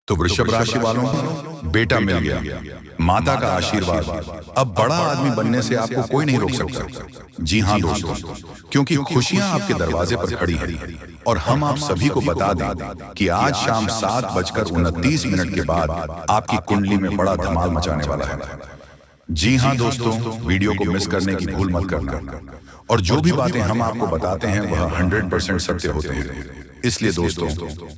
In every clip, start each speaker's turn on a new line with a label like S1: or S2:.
S1: तो वृषभ राशि वालों को बेटा मिल गया, माता का आशीर्वाद, अब बड़ा आदमी बनने से आपको कोई नहीं रोक सकता। जी हाँ दोस्तों, क्योंकि खुशियां आपके दरवाजे पर खड़ी हैं और हम आप सभी को बता दें कि आज शाम 7:29 के बाद आपकी कुंडली में बड़ा धमाल मचाने वाला है। जी हाँ दोस्तों, वीडियो को मिस करने की भूल मत करना। और जो भी बातें हम आपको बताते हैं वह 100% सत्य होते हैं, इसलिए दोस्तों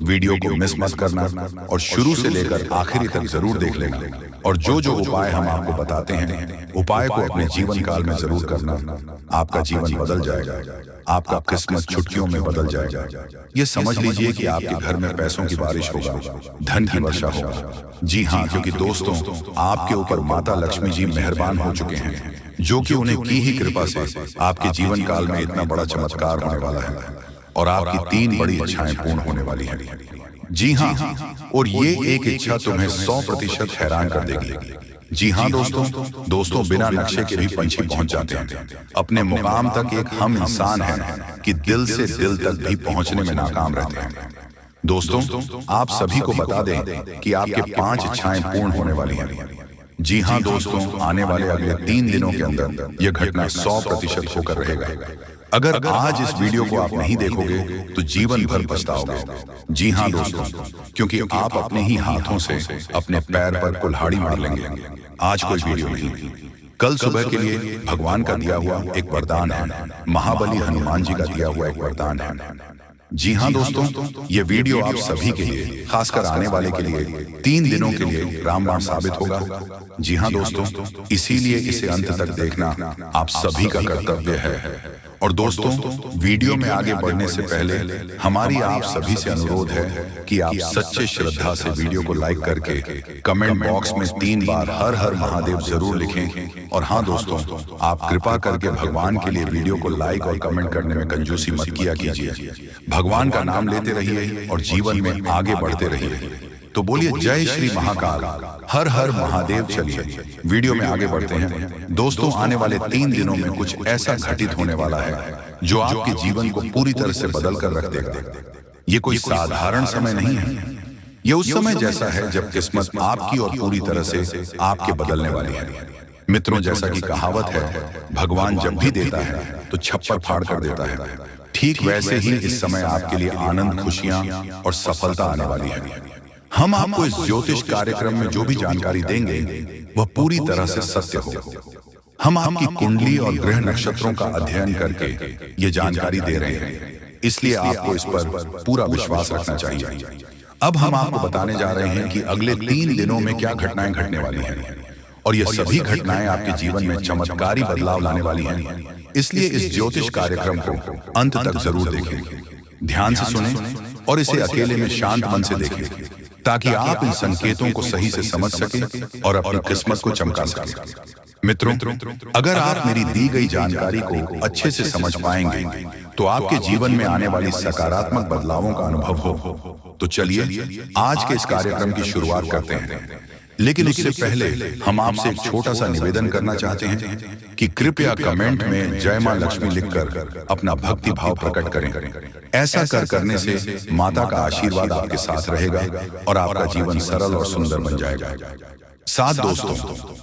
S1: वीडियो को मिस मत करना और शुरू से लेकर आखिरी तक जरूर देख लेना। और जो जो उपाय हम आपको बताते हैं, उपाय को अपने जीवन काल में जरूर करना। आपका जीवन बदल जाएगा, आपका किस्मत चुटकियों में बदल जाएगा। ये समझ लीजिए कि आपके घर में पैसों की बारिश होगा, धन की वर्षा होगा। जी हाँ, क्योंकि दोस्तों आपके ऊपर माता लक्ष्मी जी मेहरबान हो चुके हैं, जो कि उन्हें की ही कृपा से आपके जीवन काल में इतना बड़ा चमत्कार होने वाला है और आपकी 3 बड़ी इच्छाएं पूर्ण होने वाली हैं। जी हाँ, और ये एक इच्छा तुम्हें 100% हैरान कर देगी। जी हाँ दोस्तों बिना नक्शे के भी पंछी पहुंच जाते हैं अपने मुकाम तक। एक हम इंसान हैं कि दिल से दिल तक भी पहुंचने में नाकाम रहते हैं। दोस्तों आप सभी को बता दें कि आपके 5 इच्छाएं पूर्ण होने वाली हैं। जी हाँ दोस्तों, आने वाले अगले 3 दिनों के अंदर यह घटना 100% होकर रहेगा। अगर आज इस वीडियो को आप नहीं देखोगे तो जीवन भर पछताओगे। जी हाँ दोस्तों, क्योंकि आप अपने ही हाथों से अपने पैर पर कुल्हाड़ी मार लेंगे। आज कोई वीडियो नहीं, कल सुबह के लिए भगवान का दिया हुआ एक वरदान है, महाबली हनुमान जी का दिया हुआ एक वरदान है। जी हाँ दोस्तों, ये वीडियो आप सभी के लिए, खासकर आने वाले के लिए 3 दिनों के लिए रामबाण साबित होगा। जी हाँ दोस्तों, इसीलिए इसे अंत तक देखना आप सभी का कर्तव्य है। और दोस्तों वीडियो में आगे बढ़ने से पहले हमारी आप सभी से अनुरोध है कि आप सच्चे श्रद्धा से वीडियो को लाइक करके कमेंट बॉक्स में 3 बार हर हर महादेव जरूर लिखें। और हाँ दोस्तों, आप कृपा करके भगवान के लिए वीडियो को लाइक और कमेंट करने में कंजूसी मत किया कीजिए। भगवान का नाम लेते रहिए और जीवन में आगे बढ़ते रहिए। तो बोलिए जय श्री महाकाल, हर हर महादेव। चलिए वीडियो में आगे बढ़ते हैं। दोस्तों आने वाले 3 दिनों में कुछ ऐसा घटित होने वाला है जो आपके जीवन को पूरी तरह से बदल कर रख देगा। ये कोई साधारण समय नहीं है, ये उस समय जैसा है जब किस्मत आपकी और पूरी तरह से आपके बदलने वाली है। मित्रों, जैसा कि कहावत है, भगवान जब भी देता है तो छप्पर फाड़ कर देता है। ठीक वैसे ही इस समय आपके लिए आनंद, खुशियां और सफलता आने वाली है। हम आपको इस ज्योतिष कार्यक्रम में जो भी जानकारी देंगे वह पूरी तरह से सत्य हो। हम आपकी कुंडली और ग्रह नक्षत्रों का अध्ययन करके ये जानकारी दे रहे हैं, इसलिए आपको इस पर पूरा विश्वास रखना चाहिए। अब हम आपको बताने जा रहे हैं कि अगले 3 दिनों में क्या घटनाएं घटने वाली हैं, और ये सभी घटनाएं आपके जीवन में चमत्कारी बदलाव लाने वाली हैं। इसलिए इस ज्योतिष कार्यक्रम को अंत तक जरूर देखें, ध्यान से सुनें और इसे अकेले में शांत मन से देखें, ताकि आप इन संकेतों को सही से समझ सकें और अपनी किस्मत को चमका सकें। मित्रों, अगर आप मेरी दी गई जानकारी को अच्छे से समझ पाएंगे तो आपके जीवन में आने वाली सकारात्मक बदलावों का अनुभव हो। तो चलिए आज के इस कार्यक्रम की शुरुआत करते हैं। लेकिन उससे पहले हम आपसे एक छोटा सा निवेदन करना चाहते हैं कि कृपया कमेंट में जय मां लक्ष्मी लिखकर अपना भक्ति भाव प्रकट करें। ऐसा करने से माता का आशीर्वाद आपके साथ रहेगा और आपका जीवन सरल और सुंदर बन जाएगा। साथ दोस्तों,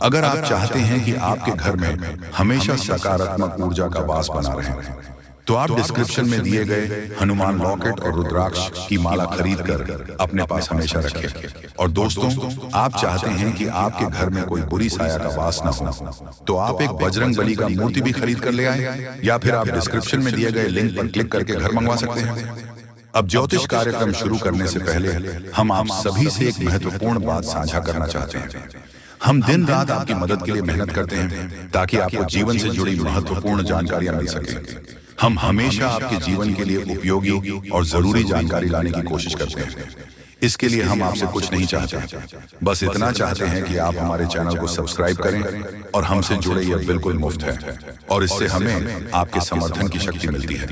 S1: अगर आप चाहते हैं कि आपके घर में हमेशा सकारात्मक ऊर्जा का वास बना रहे तो आप डिस्क्रिप्शन में दिए गए हनुमान लॉकेट और रुद्राक्ष की माला खरीद कर अपने पास हमेशा रखें। और दोस्तों, आप चाहते हैं कि आपके घर में कोई बुरी साया का वास न हो तो आप एक बजरंग बली का मूर्ति भी खरीद कर ले आए, या फिर आप डिस्क्रिप्शन में दिए गए लिंक पर क्लिक करके घर मंगवा सकते हैं। अब ज्योतिष कार्यक्रम शुरू करने से पहले हम आप सभी से एक महत्वपूर्ण बात साझा करना चाहते हैं। हम दिन रात आपकी मदद के लिए मेहनत करते हैं ताकि आपको जीवन से जुड़ी महत्वपूर्ण जानकारियां मिल सके। हम हमेशा आपके जीवन के लिए उपयोगी और जरूरी जानकारी लाने की कोशिश करते हैं। इसके लिए हम आपसे कुछ नहीं चाहते, बस इतना चाहते हैं कि आप हमारे चैनल को सब्सक्राइब करें और हमसे जुड़े। यह बिल्कुल मुफ्त है और इससे हमें आपके समर्थन की शक्ति मिलती है।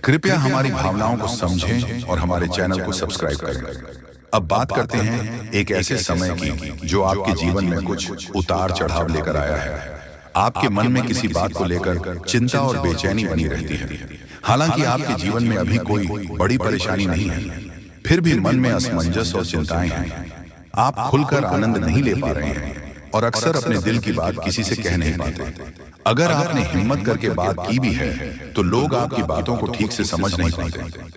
S1: कृपया हमारी भावनाओं को समझें और हमारे चैनल को सब्सक्राइब करें। अब बात करते हैं एक ऐसे समय की जो आपके जीवन में कुछ उतार चढ़ाव लेकर आया है। आपके मन में किसी बात को लेकर चिंता और बेचैनी बनी रहती है। हालांकि आपके जीवन में अभी कोई बड़ी परेशानी नहीं है, फिर भी मन में असमंजस और चिंताएं हैं। आप खुलकर आनंद नहीं ले पा रहे हैं और अक्सर अपने दिल की बात किसी से कह नहीं पाते। अगर आपने हिम्मत करके बात की भी है तो लोग आपकी बातों को ठीक से समझ नहीं पाते।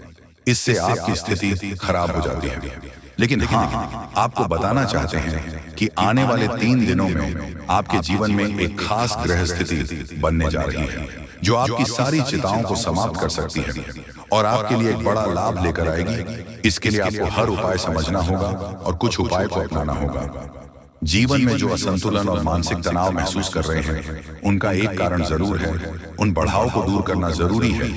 S1: इससे आपकी स्थिति खराब हो जाती है। लेकिन हाँ, आपको बताना चाहते हैं कि आने वाले 3 दिनों में आपके जीवन में एक खास ग्रह स्थिति बनने जा रही है जो आपकी सारी चिंताओं को समाप्त कर सकती है और आपके लिए एक बड़ा लाभ लेकर आएगी। इसके लिए आपको हर उपाय समझना होगा और कुछ उपाय को अपनाना होगा। जीवन में जो असंतुलन और मानसिक तनाव महसूस कर रहे हैं उनका एक कारण जरूर है। उन बढ़ाव को दूर करना जरूरी है,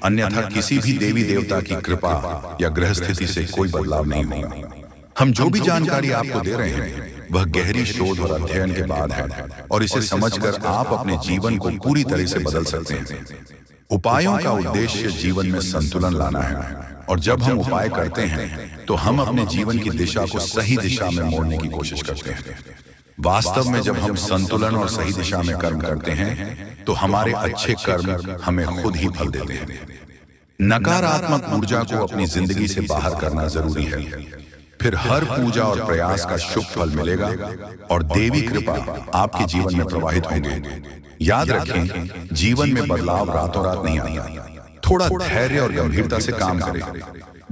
S1: अन्यथा किसी भी देवी देवता की कृपा या ग्रह स्थिति से कोई बदलाव नहीं होगा। हम जो भी जानकारी आपको दे रहे हैं वह गहरी शोध और अध्ययन के बाद है और इसे समझकर आप अपने जीवन को पूरी तरह से बदल सकते हैं। उपायों का उद्देश्य जीवन में संतुलन लाना है और जब हम उपाय करते हैं तो हम अपने जीवन की दिशा को सही दिशा में मोड़ने की कोशिश करते हैं। वास्तव में जब हम संतुलन और सही दिशा में कर्म करते हैं तो हमारे अच्छे कर्म हमें खुद ही फल देते हैं। नकारात्मक ऊर्जा को अपनी जिंदगी से बाहर करना जरूरी है, फिर हर पूजा और प्रयास का शुभ फल मिलेगा और देवी कृपा आपके जीवन में प्रवाहित होंगे। याद रखें, जीवन में बदलाव रातों रात नहीं आता। थोड़ा धैर्य और गंभीरता से काम करें।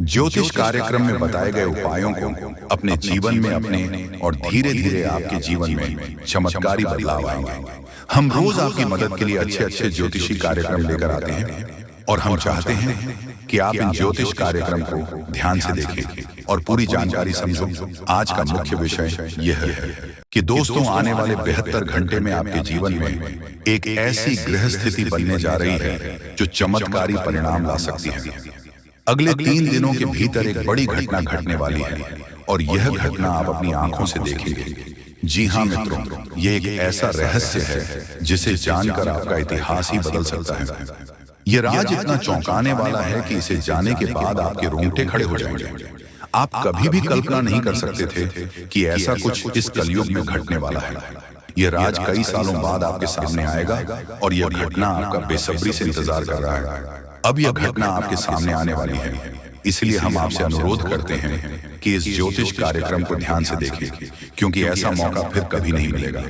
S1: ज्योतिष कार्यक्रम में बताए गए उपायों को अपने जीवन में अपने और धीरे धीरे आपके जीवन में चमत्कारी बदलाव आएंगे। हम रोज आपकी मदद के लिए अच्छे अच्छे ज्योतिषी कार्यक्रम लेकर आते हैं और हम चाहते हैं कि आप इन ज्योतिष कार्यक्रम को ध्यान से देखें और पूरी जानकारी समझो। आज का मुख्य विषय यह है कि दोस्तों, आने वाले 72 घंटे में आपके जीवन में एक ऐसी ग्रह स्थिति बनने जा रही है जो चमत्कारी परिणाम ला सकती है। अगले 3 दिनों के भीतर एक बड़ी घटना घटने वाली है और यह घटना आप अपनी आंखों से देखेंगे। जी हाँ मित्रों, यह एक ऐसा रहस्य है जिसे जानकर आपका इतिहास ही बदल सकता है। यह राज इतना चौंकाने वाला है कि इसे जाने के बाद आपके रोंगटे खड़े हो जाएंगे। आप कभी भी कल्पना नहीं कर सकते थे कि ऐसा कुछ इस कलयुग में घटने वाला है। यह राज कई सालों बाद आपके सामने आएगा और यह घटना आपका बेसब्री से इंतजार कर रहा है। अब यह घटना आपके सामने आने वाली है, इसलिए हम आपसे अनुरोध करते हैं कि इस ज्योतिष कार्यक्रम को ध्यान से देखें, क्योंकि ऐसा मौका फिर कभी नहीं मिलेगा।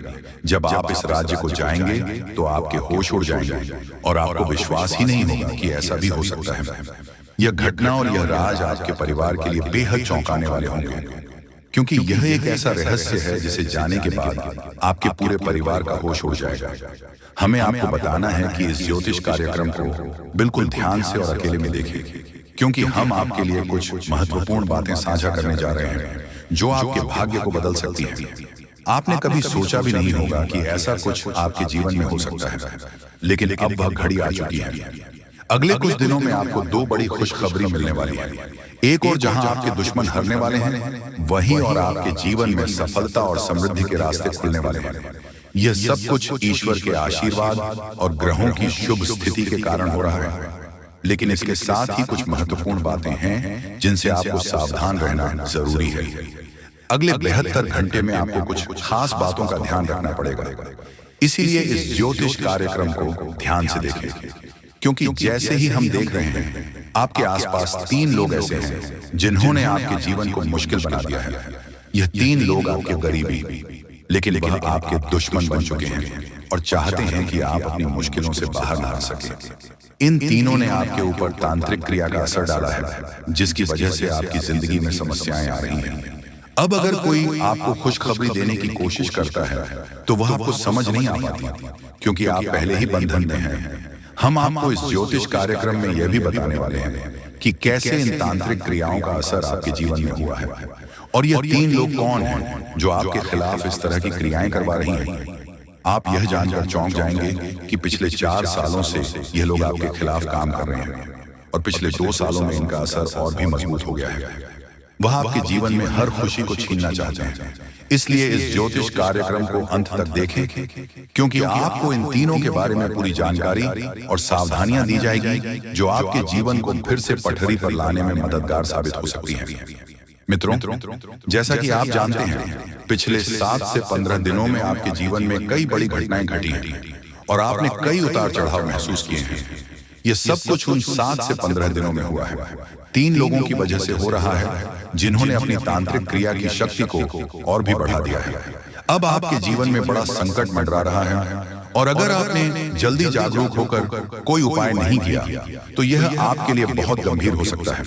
S1: जब आप इस राज्य को जाएंगे तो आपके होश उड़ जाएंगे और आपको विश्वास ही नहीं होगा कि ऐसा भी हो सकता है। यह घटना और यह राज आपके परिवार के लिए बेहद चौंकाने वाले होंगे, क्योंकि यह एक ऐसा रहस्य है जिसे जाने के बाद आपके पूरे परिवार का होश उड़ जाएगा। हमें आपको बताना है कि इस ज्योतिष कार्यक्रम को बिल्कुल ध्यान से और अकेले में देखें, क्योंकि हम आपके लिए कुछ महत्वपूर्ण बातें साझा करने जा रहे हैं जो आपके भाग्य को बदल सकती हैं। आपने कभी सोचा भी नहीं होगा कि ऐसा कुछ आपके जीवन में हो सकता है, लेकिन अब वह घड़ी आ चुकी है। अगले कुछ दिनों में आपको 2 बड़ी खुशखबरी मिलने वाली है। एक और जहां आपके दुश्मन हारने वाले हैं, वहीं और आपके जीवन में सफलता और समृद्धि के रास्ते खुलने वाले हैं। यह सब कुछ ईश्वर के आशीर्वाद और ग्रहों की शुभ स्थिति के कारण हो रहा है, लेकिन इसके साथ ही कुछ महत्वपूर्ण बातें हैं जिनसे आपको सावधान रहना जरूरी है। अगले 72 घंटे में आपको कुछ खास बातों का ध्यान रखना पड़ेगा, इसीलिए इस ज्योतिष कार्यक्रम को ध्यान से देखें, क्योंकि जैसे ही हम देख रहे हैं आपके आसपास 3 लोग ऐसे हैं जिन्होंने आपके जीवन को मुश्किल बना दिया है। यह 3 लोग आपके करीबी, लेकिन वह आपके दुश्मन बन चुके हैं और चाहते हैं कि आप अपनी मुश्किलों से बाहर ना आ सके। इन तीनों ने आपके ऊपर तांत्रिक क्रिया का असर डाला है, जिसकी वजह से आपकी जिंदगी में समस्याएं आ रही हैं। अब अगर कोई आपको खुशखबरी देने की कोशिश करता है तो वह आपको समझ नहीं आ पाती, क्योंकि आप पहले ही बंधन में हैं। हम आपको इस ज्योतिष कार्यक्रम में यह भी बताने वाले हैं कि कैसे इन तांत्रिक क्रियाओं का असर आपके जीवन में हुआ है और यह 3 लोग कौन हैं जो आपके खिलाफ इस तरह की क्रियाएं करवा रही हैं। आप यह जानकर चौंक जाएंगे कि पिछले 4 सालों से यह लोग आपके खिलाफ काम कर रहे हैं और पिछले 2 सालों में इनका असर और भी मजबूत हो गया है। वह आपके जीवन में हर खुशी को छीनना चाहते हैं। इसलिए इस ज्योतिष कार्यक्रम को अंत तक देखें, क्योंकि आपको इन तीनों के बारे में पूरी जानकारी और सावधानियां दी जाएगी जो आपके जीवन को फिर से पटरी पर लाने में मददगार साबित हो सकती हैं। मित्रों, जैसा कि आप जानते हैं, पिछले 7 से 15 दिनों में आपके जीवन में कई बड़ी घटनाएं घटी हैं और आपने कई उतार चढ़ाव महसूस किए हैं। ये सब कुछ उन 7 से 15 दिनों में हुआ है। 3 लोगों की वजह से हो रहा है जिन्होंने अपनी तांत्रिक क्रिया की शक्ति को और भी बढ़ा दिया है। अब आपके जीवन में बड़ा संकट मंडरा रहा है और अगर आपने जल्दी जागरूक होकर कोई उपाय नहीं किया तो यह आपके लिए बहुत गंभीर हो सकता है।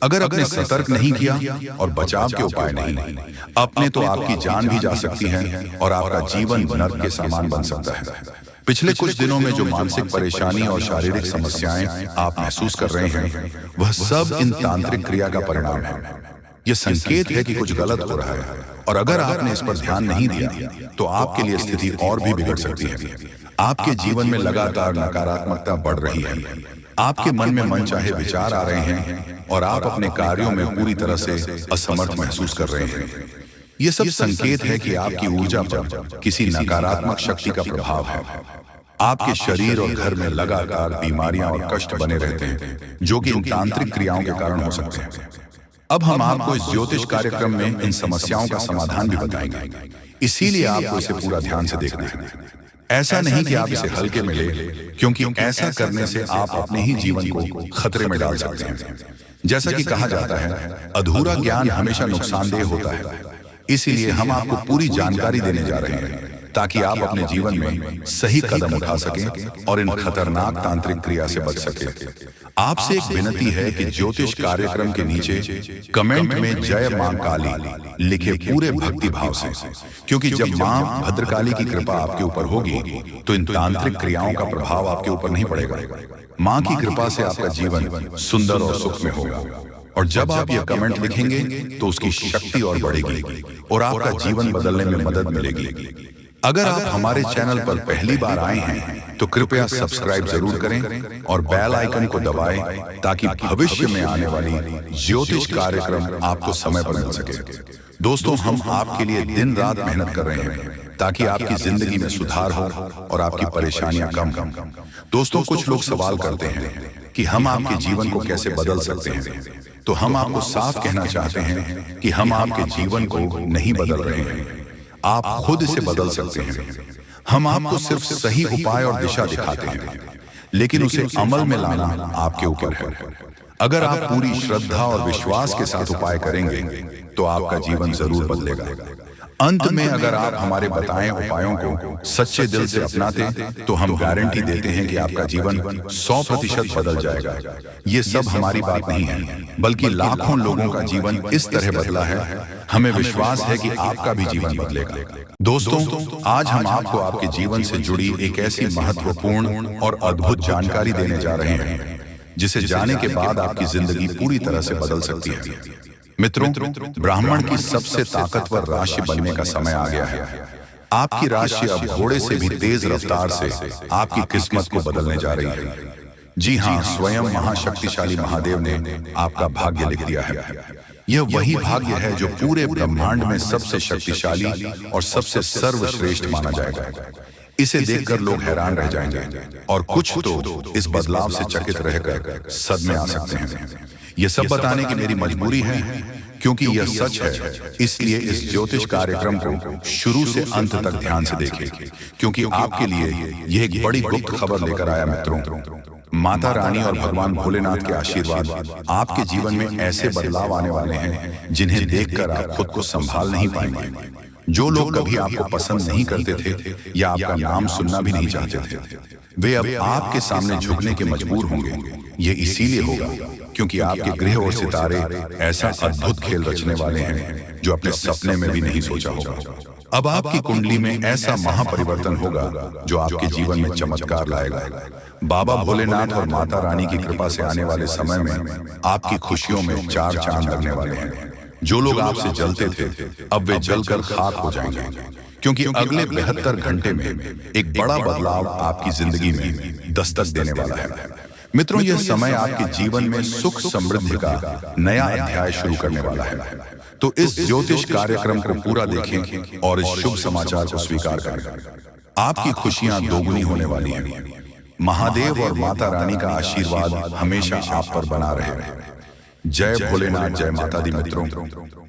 S1: अगर आपने सतर्क नहीं किया और बचाव के उपाय नहीं अपने तो आपकी जान भी जा सकती है और आपका जीवन नर्क के समान बन सकता है। पिछले कुछ दिनों में जो मानसिक परेशानी और शारीरिक समस्याएं आप महसूस कर रहे हैं वह सब इन तांत्रिक क्रिया का परिणाम है। यह संकेत है कि कुछ गलत हो रहा है और अगर आपने इस पर ध्यान नहीं दिया तो आपके लिए स्थिति और भी बिगड़ सकती है। आपके जीवन में लगातार नकारात्मकता बढ़ रही है, आपके मन में मनचाहे विचार आ रहे हैं और आप अपने कार्यों में पूरी तरह से असमर्थ महसूस कर रहे हैं। यह सब संकेत है कि आपकी ऊर्जा पर किसी नकारात्मक शक्ति का प्रभाव है। आपके शरीर और घर में लगातार बीमारियां और कष्ट बने रहते हैं जो कि इन तांत्रिक क्रियाओं के कारण हो सकते हैं। अब हम आपको इस ज्योतिष कार्यक्रम में इन समस्याओं का समाधान भी बताएंगे, इसीलिए आपको इसे पूरा ध्यान से देखना है। ऐसा नहीं कि आप इसे हल्के में ले, क्योंकि ऐसा करने से आप अपने ही जीवन को खतरे में डाल सकते हैं। जैसा कि कहा जाता है, अधूरा ज्ञान हमेशा नुकसानदेह होता है। इसीलिए हम आपको पूरी जानकारी देने जा रहे हैं ताकि आप अपने जीवन में सही कदम उठा सकें और इन खतरनाक तांत्रिक क्रिया से बच सकें। आपसे एक विनती है कि ज्योतिष कार्यक्रम के नीचे कमेंट में जय मां काली लिखे पूरे भक्ति भाव से, क्योंकि जब मां भद्रकाली की कृपा आपके ऊपर होगी तो इन तांत्रिक क्रियाओं का प्रभाव आपके ऊपर नहीं पड़ेगा। मां की कृपा से आपका जीवन सुंदर और सुख में होगा और जब आप यह कमेंट लिखेंगे तो उसकी शक्ति और बढ़ेगी और आपका जीवन बदलने में मदद मिलेगी। अगर आप हमारे चैनल पर पहली बार आए हैं तो कृपया सब्सक्राइब जरूर करें और बेल आइकन को दबाएं ताकि भविष्य में आने वाली ज्योतिष कार्यक्रम आपको समय पर मिल सके। दोस्तों, हम आपके लिए दिन रात मेहनत कर रहे हैं ताकि आपकी जिंदगी में सुधार हो और आपकी परेशानियां कम। दोस्तों, कुछ लोग सवाल करते हैं कि हम आपके जीवन को कैसे बदल सकते हैं, तो हम आपको साफ कहना चाहते हैं कि हम आपके जीवन को नहीं बदल रहे हैं, आप खुद इसे बदल सकते हैं। हम आपको सिर्फ सही उपाय और दिशा दिखाते हैं, लेकिन उसे अमल में लाना आपके ऊपर है। अगर आप पूरी श्रद्धा और विश्वास के साथ उपाय करेंगे तो आपका जीवन जरूर बदलेगा। अंत में अगर आप हमारे बताए उपायों को सच्चे दिल से अपनाते तो हम गारंटी देते हैं कि आपका जीवन 100% बदल जाएगा। ये सब हमारी बात नहीं है, बल्कि लाखों लोगों का जीवन इस तरह बदला है। हमें विश्वास है कि आपका भी जीवन बदलेगा। दोस्तों, आज हम आपको आपके जीवन से जुड़ी एक ऐसी महत्वपूर्ण और अद्भुत जानकारी देने जा रहे हैं जिसे जाने के बाद आपकी जिंदगी पूरी तरह से बदल सकती है। मित्रों, ब्राह्मण की सबसे ताकतवर राशि बनने का समय आ गया है। आपकी राशि अब घोड़े से भी तेज रफ्तार से आपकी किस्मत को बदलने जा रही है। जी हाँ, स्वयं महाशक्तिशाली महादेव ने आपका भाग्य लिख दिया है। यह वही भाग्य है जो पूरे ब्रह्मांड में सबसे शक्तिशाली और सबसे सर्वश्रेष्ठ माना जाएगा। इसे देखकर लोग हैरान रह जाएंगे और कुछ तो इस बदलाव से चकित रहकर सदमे आ सकते हैं। यह सब बताने की मेरी मजबूरी है क्योंकि यह सच है, इसलिए इस ज्योतिष कार्यक्रम को शुरू से अंत तक ध्यान से देखें, क्योंकि आपके लिए यह एक बड़ी गुप्त खबर लेकर आया। मित्रों, माता रानी और भगवान भोलेनाथ के आशीर्वाद आपके जीवन में ऐसे बदलाव आने वाले हैं जिन्हें देखकर आप खुद को संभाल नहीं पाएंगे। जो लोग कभी आपको पसंद नहीं करते थे या आपका नाम सुनना भी नहीं चाहते थे, वे अब आपके सामने झुकने के मजबूर होंगे। ये इसीलिए होगा क्योंकि आपके ग्रह और सितारे ऐसा अद्भुत खेल रचने वाले हैं जो अपने सपने में भी नहीं सोचा होगा। अब आपकी कुंडली में ऐसा महापरिवर्तन होगा जो आपके जीवन में चमत्कार लाएगा। बाबा भोलेनाथ और माता रानी की कृपा से आने वाले समय में आपकी खुशियों में 4 चांद लगने वाले हैं। जो लोग आपसे जलते थे अब वे जलकर खाक हो जाएंगे, क्योंकि अगले 72 घंटे में एक बड़ा बदलाव आपकी जिंदगी में दस्तक देने वाला है। मित्रों, यह समय आपके जीवन में सुख समृद्धि का नया अध्याय शुरू करने वाला है। तो इस ज्योतिष कार्यक्रम को पूरा देखें और इस शुभ समाचार को स्वीकार करें। आपकी खुशियां दोगुनी होने वाली हैं। महादेव और माता रानी का आशीर्वाद हमेशा आप पर बना रहे। जय भोलेनाथ, जय माता दी। मित्रों,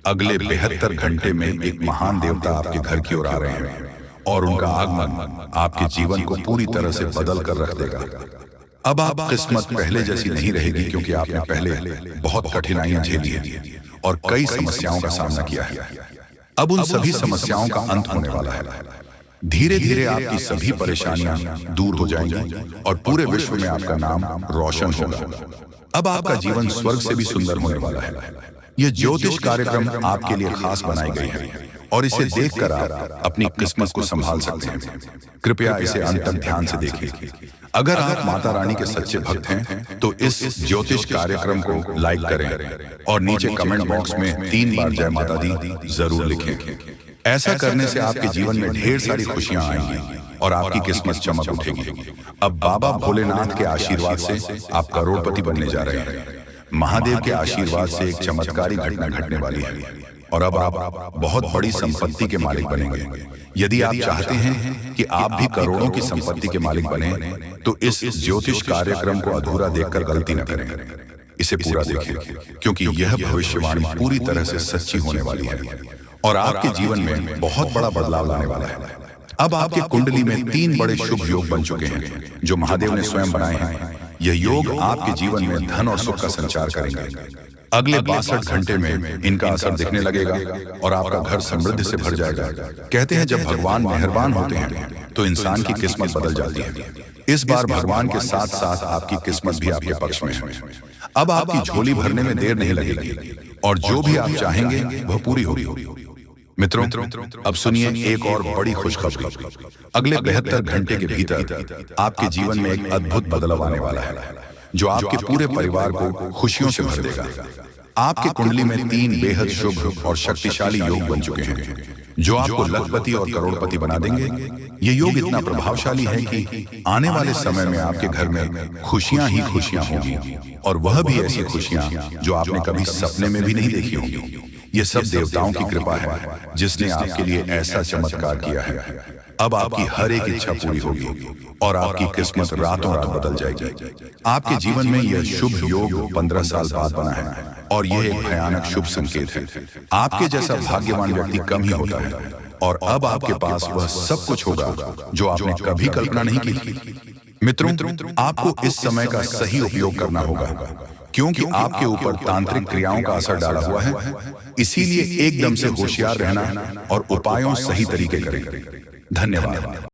S1: अगले 72 घंटे में एक महान देवता आपके घर की ओर आ रहे हैं और उनका आगमन आपके जीवन को पूरी तरह से बदल कर रख देगा। अब आप किस्मत पहले जैसी नहीं रहेगी, क्योंकि आपने पहले बहुत कठिनाइयां झेली हैं और कई समस्याओं का सामना किया है। अब उन सभी समस्याओं का अंत होने वाला है। धीरे धीरे आपकी सभी परेशानियां दूर हो जाएंगी और पूरे विश्व में आपका नाम रोशन होगा। अब आपका जीवन स्वर्ग से भी सुंदर होने वाला है। यह ज्योतिष कार्यक्रम आपके लिए खास बनाई गई है और इसे देखकर आप अपनी किस्मत को संभाल सकते हैं। कृपया इसे अंत तक ध्यान से देखिए। अगर आप माता रानी के सच्चे भक्त हैं तो इस ज्योतिष कार्यक्रम को लाइक करें और नीचे कमेंट बॉक्स में 3 बार जय माता दी जरूर लिखें। ऐसा करने से आपके जीवन में ढेर सारी खुशियां आएंगी और आपकी किस्मत चमक उठेगी। अब बाबा भोलेनाथ के आशीर्वाद से आप करोड़पति बनने जा रहे हैं। महादेव के आशीर्वाद से एक चमत्कारी घटना घटने वाली है और अब आप बहुत बड़ी संपत्ति के मालिक बनेंगे। यदि आप चाहते हैं कि आप भी करोड़ों की संपत्ति के मालिक बने तो इस ज्योतिष कार्यक्रम को अधूरा देखकर गलती न करें। इसे पूरा देखें, क्योंकि यह भविष्यवाणी पूरी तरह से सच्ची होने वाली है और आपके जीवन में बहुत बड़ा बदलाव लाने वाला है। अब आपकी कुंडली में 3 बड़े शुभ योग बन चुके हैं जो महादेव ने स्वयं बनाए हैं। यह योग आपके जीवन में धन और सुख का संचार करेंगे। अगले 62 घंटे में इनका असर दिखने लगेगा और आपका घर समृद्धि से भर जाएगा। कहते हैं जब भगवान मेहरबान होते हैं तो इंसान की किस्मत बदल जाती है। इस बार भगवान के साथ साथ आपकी किस्मत भी आपके पक्ष में है। अब आपकी झोली भरने में देर नहीं लगेगी और जो भी आप चाहेंगे वह पूरी होगी। मित्रों, अब सुनिए एक और बड़ी खुशखबरी। अगले 72 घंटे के भीतर आपके जीवन में एक अद्भुत बदलाव आने वाला है जो आपके पूरे परिवार को खुशियों से भर देगा। आपके कुंडली में 3 बेहद शुभ और शक्तिशाली योग बन चुके हैं जो आपको लखपति और करोड़पति बना देंगे। ये योग इतना प्रभावशाली है कि आने वाले समय में आपके घर में खुशियां ही खुशियां होंगी और वह भी ऐसी खुशियां जो आपने कभी सपने में भी नहीं देखी होंगी। ये सब देवताओं की कृपा है जिसने आपके लिए ऐसा चमत्कार किया है। अब आपकी हर एक इच्छा पूरी होगी और आपकी किस्मत रातों रात बदल जाएगी। आपके जीवन में यह शुभ योग 15 साल बाद बना है और यह एक भयानक शुभ संकेत है। आपके जैसा भाग्यवान व्यक्ति कम ही होता है और अब आपके पास वह सब कुछ होगा जो आपने कभी कल्पना नहीं की थी। मित्रों, आपको इस समय का सही उपयोग करना होगा, क्योंकि आपके ऊपर तांत्रिक क्रियाओं का असर डाला हुआ है। इसीलिए एकदम से होशियार रहना और उपायों सही तरीके करें। धन्यवाद।